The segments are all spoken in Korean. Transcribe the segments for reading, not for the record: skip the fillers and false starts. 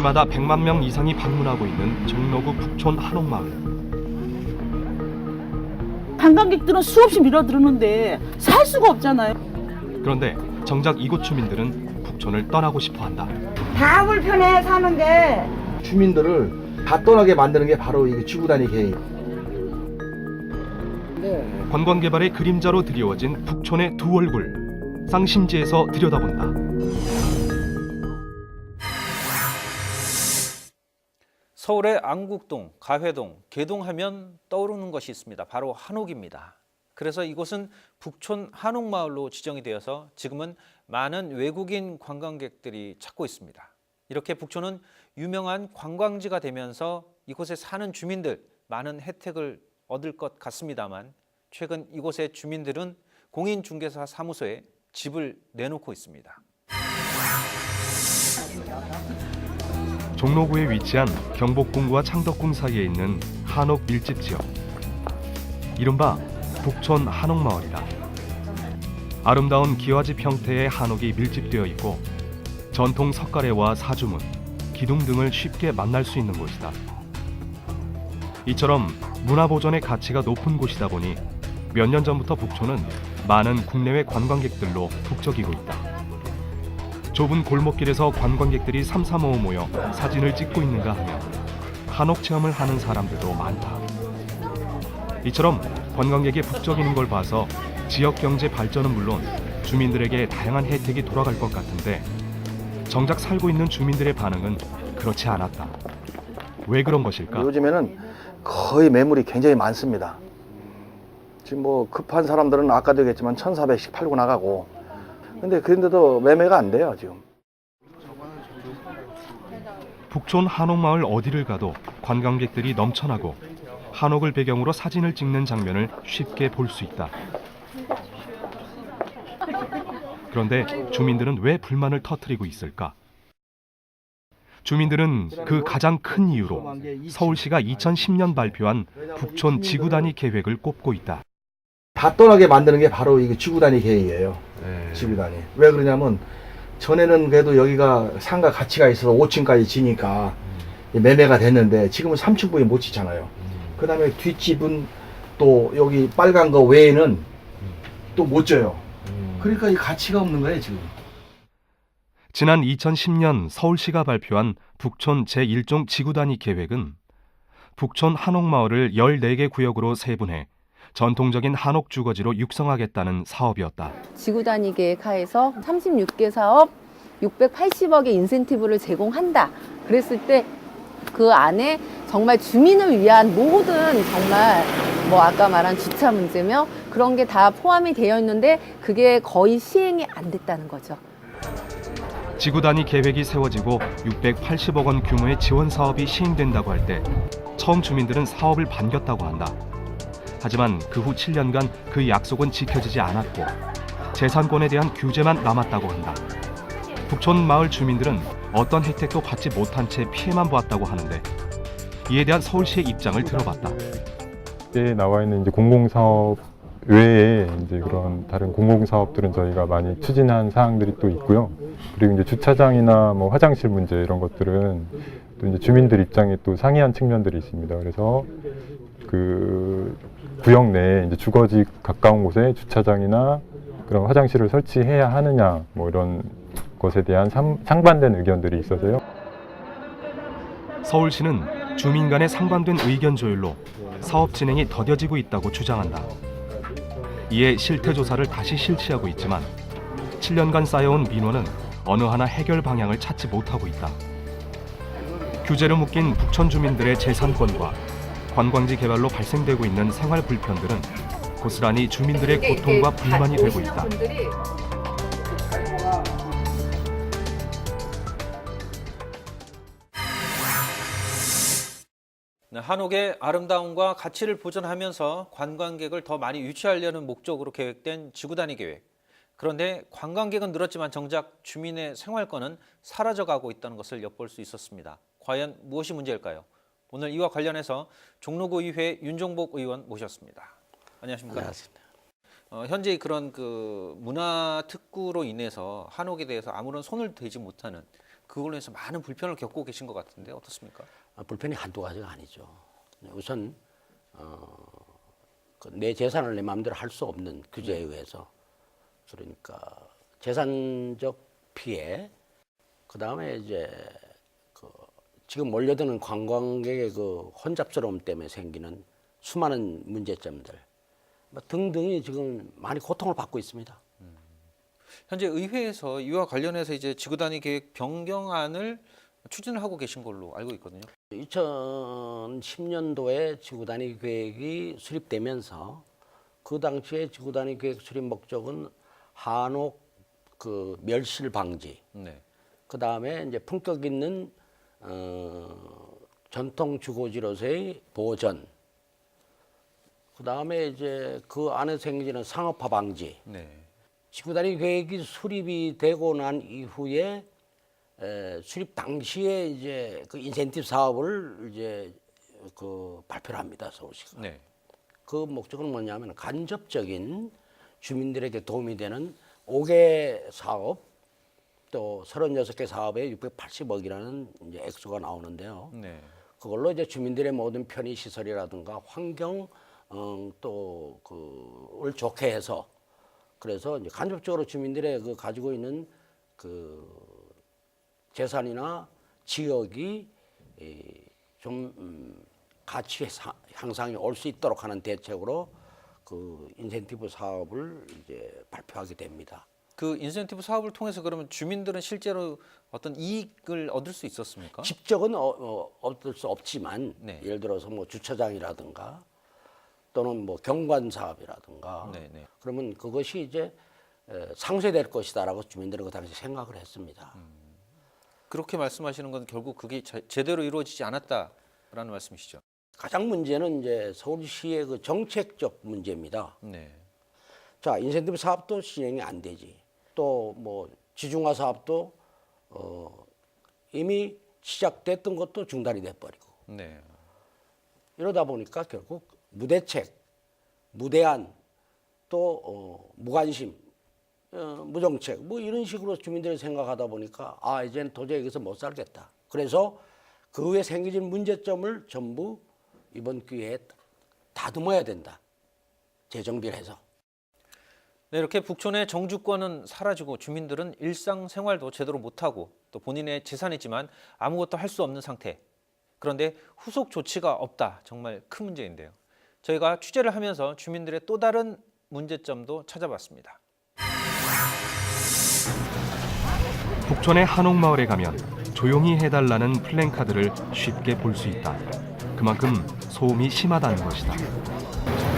해마다 100만 명 이상이 방문하고 있는 종로구 북촌 한옥마을. 관광객들은 수없이 밀어들었는데 살 수가 없잖아요. 그런데 정작 이곳 주민들은 북촌을 떠나고 싶어한다. 다 불편해 사는데. 주민들을 다 떠나게 만드는 게 바로 이 지구단위 계획. 관광개발의 그림자로 드리워진 북촌의 두 얼굴. 쌍심지에서 들여다본다. 서울의 안국동, 가회동, 개동하면 떠오르는 것이 있습니다. 바로 한옥입니다. 그래서 이곳은 북촌 한옥마을로 지정이 되어서 지금은 많은 외국인 관광객들이 찾고 있습니다. 이렇게 북촌은 유명한 관광지가 되면서 이곳에 사는 주민들 많은 혜택을 얻을 것 같습니다만 최근 이곳의 주민들은 공인중개사 사무소에 집을 내놓고 있습니다. 종로구에 위치한 경복궁과 창덕궁 사이에 있는 한옥 밀집 지역. 이른바 북촌 한옥마을이다. 아름다운 기와집 형태의 한옥이 밀집되어 있고 전통 석가래와 사주문, 기둥 등을 쉽게 만날 수 있는 곳이다. 이처럼 문화보존의 가치가 높은 곳이다 보니 몇 년 전부터 북촌은 많은 국내외 관광객들로 북적이고 있다. 좁은 골목길에서 관광객들이 삼삼오오 모여 사진을 찍고 있는가 하며 한옥 체험을 하는 사람들도 많다. 이처럼 관광객이 북적이는 걸 봐서 지역 경제 발전은 물론 주민들에게 다양한 혜택이 돌아갈 것 같은데 정작 살고 있는 주민들의 반응은 그렇지 않았다. 왜 그런 것일까? 요즘에는 거의 매물이 굉장히 많습니다. 지금 뭐 급한 사람들은 아까도 얘기했지만 1,400씩 팔고 나가고, 근데 그런데도 매매가 안 돼요 지금. 북촌 한옥마을 어디를 가도 관광객들이 넘쳐나고 한옥을 배경으로 사진을 찍는 장면을 쉽게 볼 수 있다. 그런데 주민들은 왜 불만을 터뜨리고 있을까? 주민들은 그 가장 큰 이유로 서울시가 2010년 발표한 북촌 지구단위 계획을 꼽고 있다. 다 떠나게 만드는 게 바로 이 지구단위 계획이에요. 지구단위. 왜 그러냐면 전에는 그래도 여기가 상가 가치가 있어서 5층까지 지니까 매매가 됐는데 지금은 3층뿐이 못 지잖아요. 그 다음에 뒷집은 또 여기 빨간 거 외에는 또 못 져요. 그러니까 이 가치가 없는 거예요 지금. 지난 2010년 서울시가 발표한 북촌 제1종 지구단위 계획은 북촌 한옥마을을 14개 구역으로 세분해 전통적인 한옥 주거지로 육성하겠다는 사업이었다. 지구단위 계획 하에서 36개 사업 680억의 인센티브를 제공한다. 그랬을 때 그 안에 정말 주민을 위한 모든 정말 뭐 아까 말한 주차 문제며 그런 게 다 포함이 되어 있는데 그게 거의 시행이 안 됐다는 거죠. 지구단위 계획이 세워지고 680억 원 규모의 지원 사업이 시행된다고 할 때 처음 주민들은 사업을 반겼다고 한다. 하지만 그 후 7년간 그 약속은 지켜지지 않았고 재산권에 대한 규제만 남았다고 한다. 북촌 마을 주민들은 어떤 혜택도 받지 못한 채 피해만 보았다고 하는데 이에 대한 서울시의 입장을 들어봤다. 에 나와 있는 이제 공공사업 외에 이제 그런 다른 공공사업들은 저희가 많이 추진한 사항들이 또 있고요. 그리고 이제 주차장이나 뭐 화장실 문제 이런 것들은 또 이제 주민들 입장에 또 상이한 측면들이 있습니다. 그래서 그 구역 내에 이제 주거지 가까운 곳에 주차장이나 그런 화장실을 설치해야 하느냐 뭐 이런 것에 대한 상반된 의견들이 있어서요. 서울시는 주민 간의 상반된 의견 조율로 사업 진행이 더뎌지고 있다고 주장한다. 이에 실태 조사를 다시 실시하고 있지만 7년간 쌓여온 민원은 어느 하나 해결 방향을 찾지 못하고 있다. 규제로 묶인 북촌 주민들의 재산권과 관광지 개발로 발생되고 있는 생활 불편들은 고스란히 주민들의 고통과 불만이 되고 있다. 한옥의 아름다움과 가치를 보존하면서 관광객을 더 많이 유치하려는 목적으로 계획된 지구단위 계획. 그런데 관광객은 늘었지만 정작 주민의 생활권은 사라져가고 있다는 것을 엿볼 수 있었습니다. 과연 무엇이 문제일까요? 오늘 이와 관련해서 종로구 의회 윤종복 의원 모셨습니다. 안녕하십니까? 안녕하십니까. 현재 그런 문화 특구로 인해서 한옥에 대해서 아무런 손을 대지 못하는 그걸로 해서 많은 불편을 겪고 계신 것 같은데 어떻습니까? 불편이 한두 가지가 아니죠. 우선 내 재산을 내 마음대로 할 수 없는 규제에 의해서, 그러니까 재산적 피해, 그 다음에 이제 지금 몰려드는 관광객의 그 혼잡스러움 때문에 생기는 수많은 문제점들 등등이 지금 많이 고통을 받고 있습니다. 현재 의회에서 이와 관련해서 이제 지구단위 계획 변경안을 추진을 하고 계신 걸로 알고 있거든요. 2010년도에 지구단위 계획이 수립되면서 그 당시에 지구단위 계획 수립 목적은 한옥 그 멸실 방지, 네. 그 다음에 이제 품격 있는 전통 주거지로서의 보전, 그 다음에 이제 그 안에 생기는 상업화 방지. 네. 지구단위 계획이 수립이 되고 난 이후에 수립 당시에 이제 그 인센티브 사업을 이제 그 발표를 합니다, 서울시가. 네. 그 목적은 뭐냐면 간접적인 주민들에게 도움이 되는 5개 사업 또 36개 사업에 680억이라는 이제 액수가 나오는데요. 네. 그걸로 이제 주민들의 모든 편의 시설이라든가 환경 또 그를 좋게 해서, 그래서 이제 간접적으로 주민들의 그 가지고 있는 그 재산이나 지역이 좀 가치 향상이 올 수 있도록 하는 대책으로 그 인센티브 사업을 이제 발표하게 됩니다. 그 인센티브 사업을 통해서 그러면 주민들은 실제로 어떤 이익을 얻을 수 있었습니까? 직접은 얻을 수 없지만 네. 예를 들어서 뭐 주차장이라든가 또는 뭐 경관 사업이라든가 네, 네. 그러면 그것이 이제 상쇄될 것이다라고 주민들은 그 당시 생각을 했습니다. 그렇게 말씀하시는 건 결국 그게 제대로 이루어지지 않았다라는 말씀이시죠? 가장 문제는 이제 서울시의 그 정책적 문제입니다. 네. 자, 인센티브 사업도 진행이 안 되지. 또 뭐 지중화 사업도 이미 시작됐던 것도 중단이 돼버리고. 네. 이러다 보니까 결국 무대책, 무대안, 또 무관심, 무정책 뭐 이런 식으로 주민들이 생각하다 보니까 아 이제는 도저히 여기서 못 살겠다. 그래서 그 후에 생기진 문제점을 전부 이번 기회에 다듬어야 된다. 재정비를 해서. 네, 이렇게 북촌의 정주권은 사라지고 주민들은 일상생활도 제대로 못하고 또 본인의 재산이지만 아무것도 할 수 없는 상태. 그런데 후속 조치가 없다. 정말 큰 문제인데요. 저희가 취재를 하면서 주민들의 또 다른 문제점도 찾아봤습니다. 북촌의 한옥마을에 가면 조용히 해달라는 플랜카드를 쉽게 볼 수 있다. 그만큼 소음이 심하다는 것이다.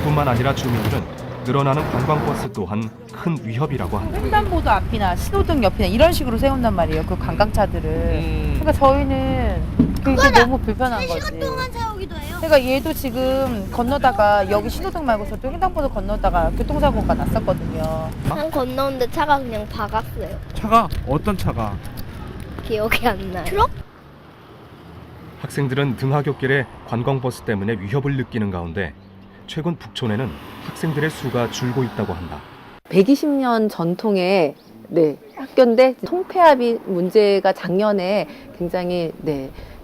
뿐만 아니라 주민들은 늘어나는 관광버스 또한 큰 위협이라고 한다. 횡단보도 앞이나 신호등 옆이나 이런 식으로 세운단 말이에요. 그 관광차들을. 그러니까 저희는 그게 너무 불편한 거지. 3시간 동안 세우기도 해요. 그러니까 얘도 지금 건너다가 여기 신호등 말고 저쪽 횡단보도 건너다가 교통사고가 났었거든요. 한 건너는데 차가 그냥 박았어요. 차가 어떤 차가? 기억이 안 나요. 트럭? 학생들은 등하굣길에 관광버스 때문에 위협을 느끼는 가운데 최근 북촌에는 학생들의 수가 줄고 있다고 한다. 120년 전통의 학교인데 통폐합이 문제가 작년에 굉장히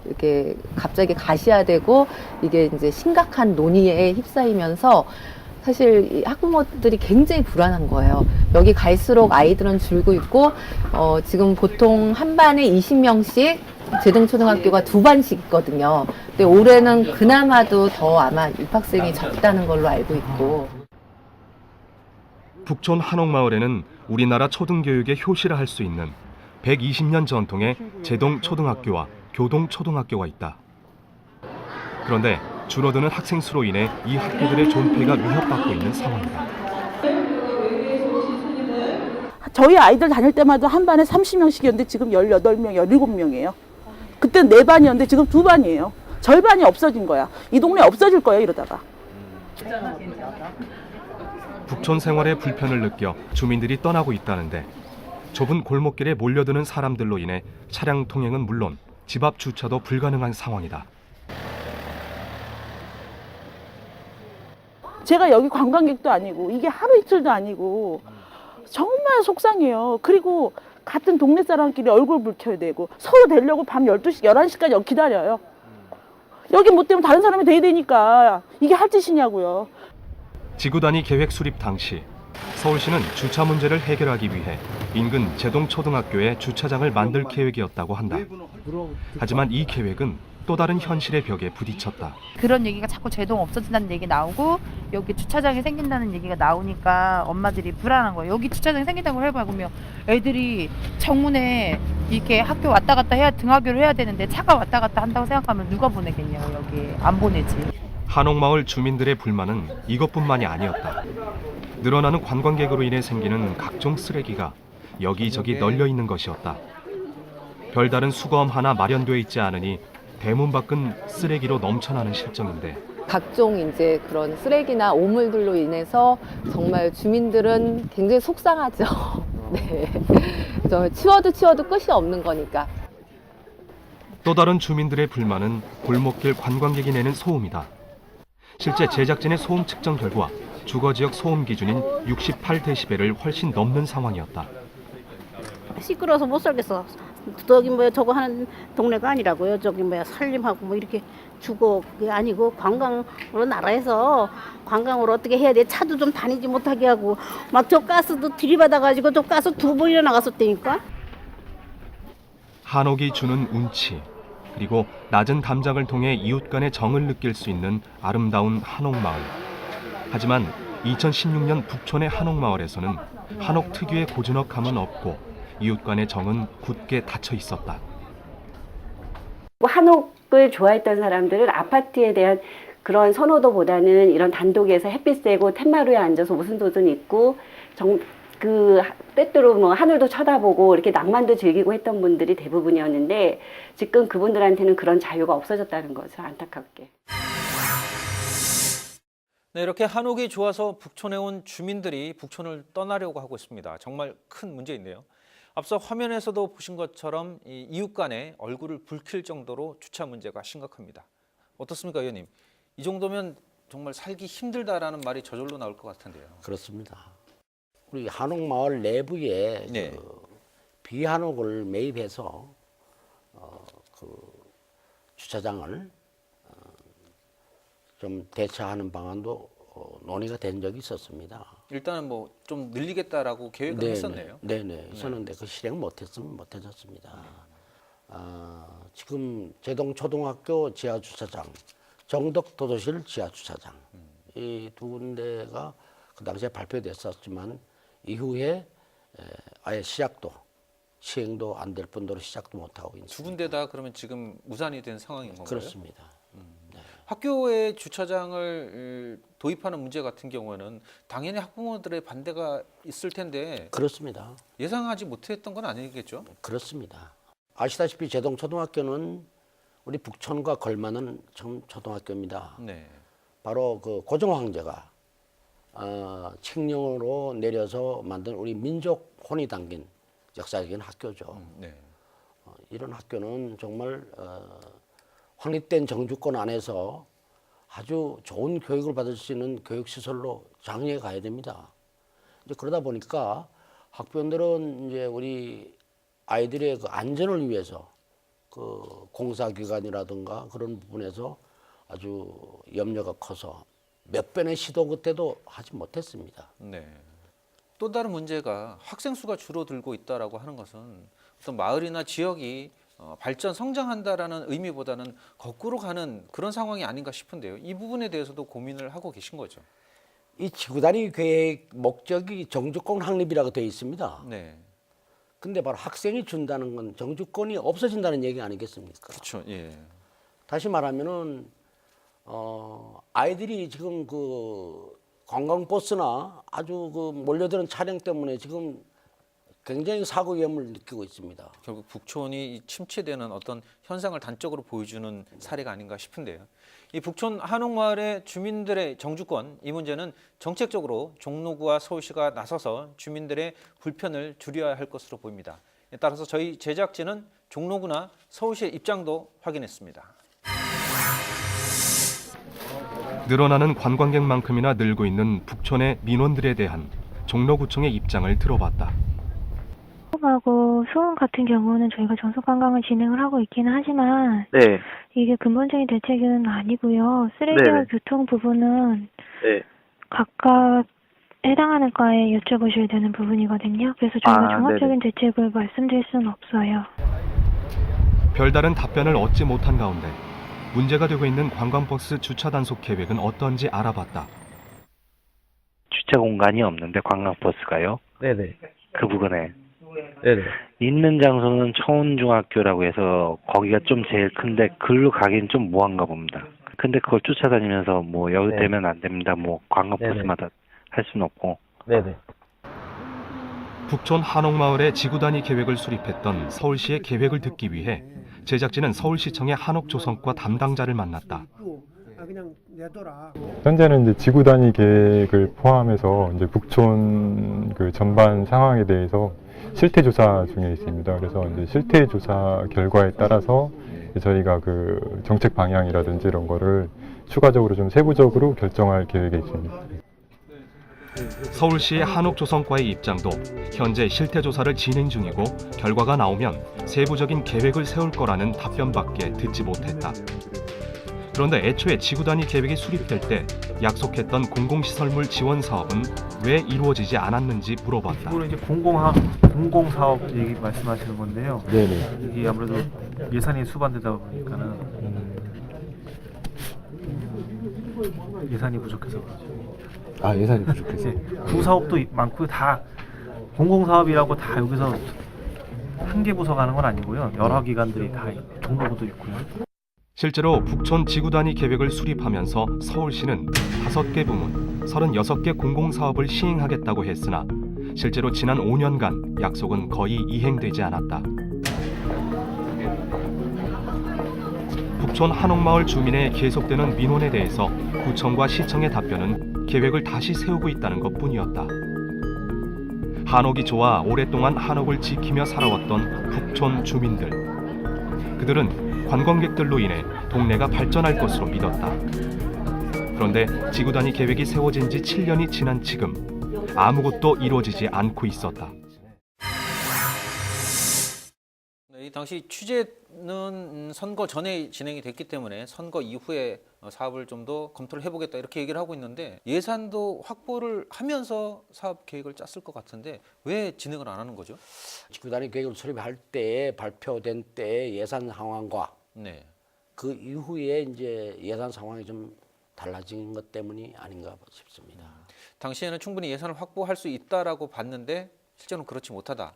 이렇게 갑자기 가시화되고 이게 이제 심각한 논의에 휩싸이면서 사실 이 학부모들이 굉장히 불안한 거예요. 여기 갈수록 아이들은 줄고 있고 지금 보통 한 반에 20명씩 제등초등학교가 2반씩 있거든요. 근데 올해는 그나마도 더 아마 입학생이 적다는 걸로 알고 있고. 북촌 한옥마을에는 우리나라 초등교육의 효시라 할 수 있는 120년 전통의 제동초등학교와 교동초등학교가 있다. 그런데 줄어드는 학생 수로 인해 이 학교들의 존폐가 위협받고 있는 상황이다. 저희 아이들 다닐 때마다 한 반에 30명씩이었는데 지금 18명, 17명이에요. 그때 4반이었는데 지금 2반이에요. 절반이 없어진 거야. 이 동네 없어질 거예요, 이러다가. 북촌 생활의 불편을 느껴 주민들이 떠나고 있다는데 좁은 골목길에 몰려드는 사람들로 인해 차량 통행은 물론 집 앞 주차도 불가능한 상황이다. 제가 여기 관광객도 아니고 이게 하루 이틀도 아니고 정말 속상해요. 그리고 같은 동네 사람끼리 얼굴 붉혀야 되고 서로 되려고 밤 12시, 11시까지 여기 기다려요. 여기 못 되면 다른 사람이 돼야 되니까 이게 할 짓이냐고요. 지구단위 계획 수립 당시 서울시는 주차 문제를 해결하기 위해 인근 제동초등학교에 주차장을 만들 계획이었다고 한다. 하지만 이 계획은 또 다른 현실의 벽에 부딪혔다. 그런 얘기가 자꾸 제동 없어진다는 얘기 나오고 여기 주차장이 생긴다는 얘기가 나오니까 엄마들이 불안한 거예요. 여기 주차장이 생긴다고 해봐요. 그러면 애들이 정문에 이렇게 학교 왔다 갔다 해야 등하교를 해야 되는데 차가 왔다 갔다 한다고 생각하면 누가 보내겠냐고. 여기 안 보내지. 한옥마을 주민들의 불만은 이것뿐만이 아니었다. 늘어나는 관광객으로 인해 생기는 각종 쓰레기가 여기저기 널려 있는 것이었다. 별다른 수거함 하나 마련되어 있지 않으니 대문 밖은 쓰레기로 넘쳐나는 실정인데 각종 이제 그런 쓰레기나 오물들로 인해서 정말 주민들은 굉장히 속상하죠. 네. 치워도 끝이 없는 거니까. 또 다른 주민들의 불만은 골목길 관광객이 내는 소음이다. 실제 제작진의 소음 측정 결과 주거지역 소음 기준인 68데시벨을 훨씬 넘는 상황이었다. 시끄러워서 못 살겠어. 저기 뭐 저거 하는 동네가 아니라고요. 저기 뭐야 산림하고 뭐 이렇게 주거 그게 아니고 관광으로 나라에서 관광으로 어떻게 해야 돼? 차도 좀 다니지 못하게 하고 막 저 가스도 들이받아가지고 저 가스 2번이나 나갔었다니까. 한옥이 주는 운치 그리고 낮은 담장을 통해 이웃 간의 정을 느낄 수 있는 아름다운 한옥마을. 하지만 2016년 북촌의 한옥마을에서는 한옥 특유의 고즈넉함은 없고 이웃 간의 정은 굳게 닫혀 있었다. 한옥을 좋아했던 사람들은 아파트에 대한 그런 선호도보다는 이런 단독에서 햇빛 쐬고 텐마루에 앉아서 오순도순 있고 때때로 뭐 하늘도 쳐다보고 이렇게 낭만도 즐기고 했던 분들이 대부분이었는데 지금 그분들한테는 그런 자유가 없어졌다는 거죠. 안타깝게. 네, 이렇게 한옥이 좋아서 북촌에 온 주민들이 북촌을 떠나려고 하고 있습니다. 정말 큰 문제인데요. 앞서 화면에서도 보신 것처럼 이웃 간에 얼굴을 붉힐 정도로 주차 문제가 심각합니다. 어떻습니까, 의원님? 이 정도면 정말 살기 힘들다라는 말이 저절로 나올 것 같은데요. 그렇습니다. 우리 한옥마을 내부에 네. 비한옥을 매입해서 주차장을 좀 대체하는 방안도 논의가 된 적이 있었습니다. 일단은 뭐 좀 늘리겠다라고 계획을 했었네요. 네네. 있었는데 그 실행 못해졌습니다. 지금 제동초등학교 지하주차장, 정덕도도실 지하주차장 이 두 군데가 그 당시에 발표됐었지만 이후에 아예 시행도 안 될 뿐더러 시작도 못하고 있습니다. 두 군데 다 그러면 지금 무산이 된 상황인 건가요? 그렇습니다. 네. 학교에 주차장을 도입하는 문제 같은 경우에는 당연히 학부모들의 반대가 있을 텐데 그렇습니다. 예상하지 못했던 건 아니겠죠? 그렇습니다. 아시다시피 제동초등학교는 우리 북촌과 걸맞는 초등학교입니다. 네. 바로 그 고종 황제가 칙령으로 내려서 만든 우리 민족 혼이 담긴 역사적인 학교죠. 네. 이런 학교는 정말 확립된 정주권 안에서 아주 좋은 교육을 받을 수 있는 교육시설로 장려해 가야 됩니다. 이제 그러다 보니까 학부모들은 이제 우리 아이들의 그 안전을 위해서 그 공사기관이라든가 그런 부분에서 아주 염려가 커서 몇 번의 시도 그때도 하지 못했습니다. 네. 또 다른 문제가 학생 수가 줄어들고 있다라고 하는 것은 어떤 마을이나 지역이 발전 성장한다라는 의미보다는 거꾸로 가는 그런 상황이 아닌가 싶은데요. 이 부분에 대해서도 고민을 하고 계신 거죠. 이 지구단위 계획 목적이 정주권 확립이라고 되어 있습니다. 네. 근데 바로 학생이 준다는 건 정주권이 없어진다는 얘기 아니겠습니까? 그렇죠. 예. 다시 말하면은 아이들이 지금 그 관광버스나 아주 그 몰려드는 차량 때문에 지금 굉장히 사고 위험을 느끼고 있습니다. 결국 북촌이 침체되는 어떤 현상을 단적으로 보여주는 사례가 아닌가 싶은데요. 이 북촌 한옥마을의 주민들의 정주권, 이 문제는 정책적으로 종로구와 서울시가 나서서 주민들의 불편을 줄여야 할 것으로 보입니다. 따라서 저희 제작진은 종로구나 서울시의 입장도 확인했습니다. 늘어나는 관광객만큼이나 늘고 있는 북촌의 민원들에 대한 종로구청의 입장을 들어봤다. 환경하고 소음 같은 경우는 저희가 정속 관광을 진행을 하고 있기는 하지만 네. 이게 근본적인 대책은 아니고요. 쓰레기와 네네. 교통 부분은 네. 각각 해당하는 과에 여쭤보셔야 되는 부분이거든요. 그래서 저희가 종합적인 대책을 말씀드릴 수는 없어요. 별다른 답변을 얻지 못한 가운데 문제가 되고 있는 관광버스 주차 단속 계획은 어떤지 알아봤다. 주차 공간이 없는데 관광버스가요? 네네. 그 부근에. 네네. 있는 장소는 청운중학교라고 해서 거기가 좀 제일 큰데 글로 가기는 좀 뭐한가 봅니다. 근데 그걸 쫓아다니면서 뭐 여기 네. 되면 안 됩니다. 뭐 관광버스마다 할 수는 없고. 네네. 북촌 한옥마을에 지구단위 계획을 수립했던 서울시의 계획을 듣기 위해 제작진은 서울시청의 한옥조성과 담당자를 만났다. 현재는 이제 지구 단위 계획을 포함해서 이제 북촌 그 전반 상황에 대해서 실태 조사 중에 있습니다. 그래서 이제 실태 조사 결과에 따라서 저희가 그 정책 방향이라든지 이런 거를 추가적으로 좀 세부적으로 결정할 계획에 있습니다. 서울시의 한옥조성과의 입장도 현재 실태조사를 진행 중이고 결과가 나오면 세부적인 계획을 세울 거라는 답변밖에 듣지 못했다. 그런데 애초에 지구단위 계획이 수립될 때 약속했던 공공시설물 지원 사업은 왜 이루어지지 않았는지 물어봤다. 이거는 이제 공공사업 얘기 말씀하시는 건데요. 네네. 이게 아무래도 예산이 수반되다 보니까는 예산이 부족해서 그렇죠. 아, 예산이 부족해서. 부사업도 많고 다 공공사업이라고 다 여기서 한 개 부서 가는 건 아니고요. 여러 기관들이 다 종로구도 있고요. 실제로 북촌 지구단위 계획을 수립하면서 서울시는 5개 부문, 36개 공공사업을 시행하겠다고 했으나 실제로 지난 5년간 약속은 거의 이행되지 않았다. 북촌 한옥마을 주민의 계속되는 민원에 대해서 구청과 시청의 답변은 계획을 다시 세우고 있다는 것뿐이었다. 한옥이 좋아 오랫동안 한옥을 지키며 살아왔던 북촌 주민들. 그들은 관광객들로 인해 동네가 발전할 것으로 믿었다. 그런데 지구단위 계획이 세워진 지 7년이 지난 지금 아무것도 이루어지지 않고 있었다. 이 당시 취재는 선거 전에 진행이 됐기 때문에 선거 이후에 사업을 좀 더 검토를 해보겠다 이렇게 얘기를 하고 있는데 예산도 확보를 하면서 사업 계획을 짰을 것 같은데 왜 진행을 안 하는 거죠? 지구단위 계획을 수립할 때 발표된 때 예산 상황과 네. 그 이후에 이제 예산 상황이 좀 달라진 것 때문이 아닌가 싶습니다. 당시에는 충분히 예산을 확보할 수 있다라고 봤는데 실제로는 그렇지 못하다.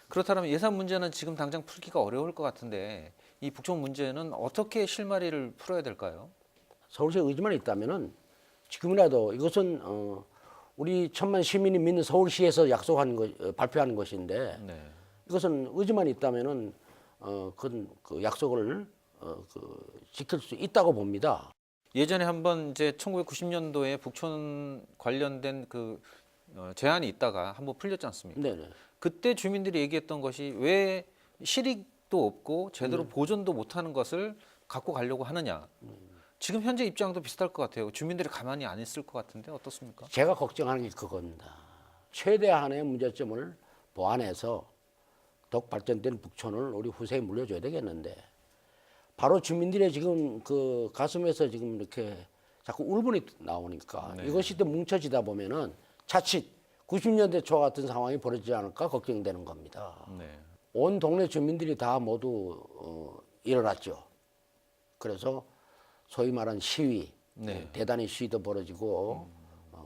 그렇다면 예산 문제는 지금 당장 풀기가 어려울 것 같은데 이 북촌 문제는 어떻게 실마리를 풀어야 될까요? 서울시에 의지만 있다면은 지금이라도 이것은 우리 천만 시민이 믿는 서울시에서 약속한 것, 발표하는 것인데 네. 이것은 의지만 있다면은 그 약속을 지킬 수 있다고 봅니다. 예전에 한번 이제 1990년도에 북촌 관련된 그 제안이 있다가 한번 풀렸지 않습니까? 네네. 그때 주민들이 얘기했던 것이 왜 실익도 없고 제대로 보존도 못하는 것을 갖고 가려고 하느냐. 지금 현재 입장도 비슷할 것 같아요. 주민들이 가만히 안 있을 것 같은데 어떻습니까? 제가 걱정하는 게 그겁니다. 최대한의 문제점을 보완해서 더욱 발전된 북촌을 우리 후세에 물려줘야 되겠는데 바로 주민들의 지금 그 가슴에서 지금 이렇게 자꾸 울분이 나오니까 네. 이것이 또 뭉쳐지다 보면은 자칫 90년대 초 같은 상황이 벌어지지 않을까 걱정되는 겁니다. 네. 온 동네 주민들이 다 모두 일어났죠. 그래서 소위 말한 시위, 네. 대단히 시위도 벌어지고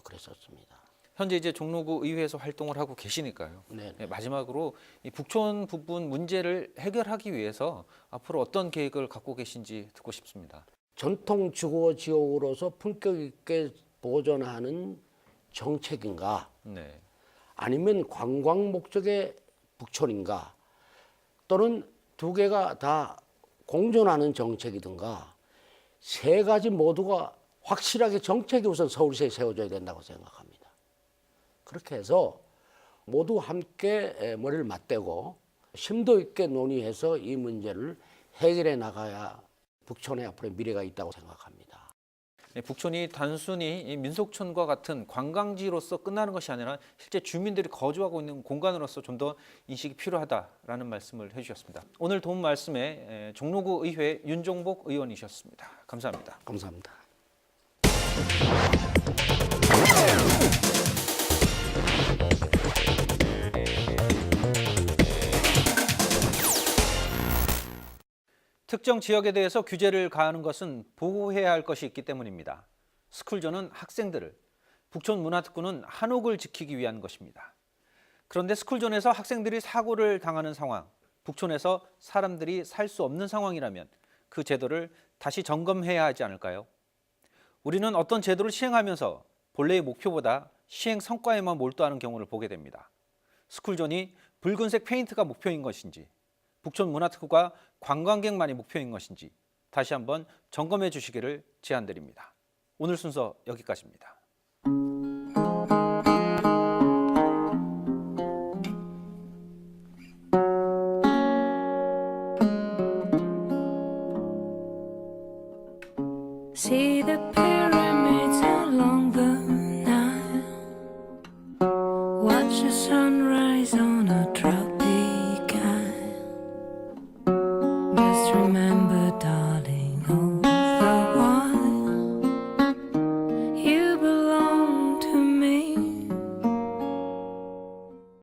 그랬었습니다. 현재 이제 종로구 의회에서 활동을 하고 계시니까요. 네. 네, 마지막으로 이 북촌 부분 문제를 해결하기 위해서 앞으로 어떤 계획을 갖고 계신지 듣고 싶습니다. 전통 주거 지역으로서 품격 있게 보존하는 정책인가? 네. 아니면 관광 목적의 북촌인가? 또는 두 개가 다 공존하는 정책이든가? 세 가지 모두가 확실하게 정책이 우선 서울시에 세워져야 된다고 생각합니다. 그렇게 해서 모두 함께 머리를 맞대고 심도 있게 논의해서 이 문제를 해결해 나가야 북촌의 앞으로의 미래가 있다고 생각합니다. 북촌이 단순히 이 민속촌과 같은 관광지로서 끝나는 것이 아니라 실제 주민들이 거주하고 있는 공간으로서 좀 더 인식이 필요하다라는 말씀을 해주셨습니다. 오늘 도움 말씀에 종로구 의회 윤종복 의원이셨습니다. 감사합니다. 감사합니다. 특정 지역에 대해서 규제를 가하는 것은 보호해야 할 것이 있기 때문입니다. 스쿨존은 학생들을, 북촌 문화특구는 한옥을 지키기 위한 것입니다. 그런데 스쿨존에서 학생들이 사고를 당하는 상황, 북촌에서 사람들이 살 수 없는 상황이라면 그 제도를 다시 점검해야 하지 않을까요? 우리는 어떤 제도를 시행하면서 본래의 목표보다 시행 성과에만 몰두하는 경우를 보게 됩니다. 스쿨존이 붉은색 페인트가 목표인 것인지, 북촌 문화특구가 관광객만이 목표인 것인지 다시 한번 점검해 주시기를 제안드립니다. 오늘 순서 여기까지입니다. See the pyramids along the Nile. Watch the sunrise on a dry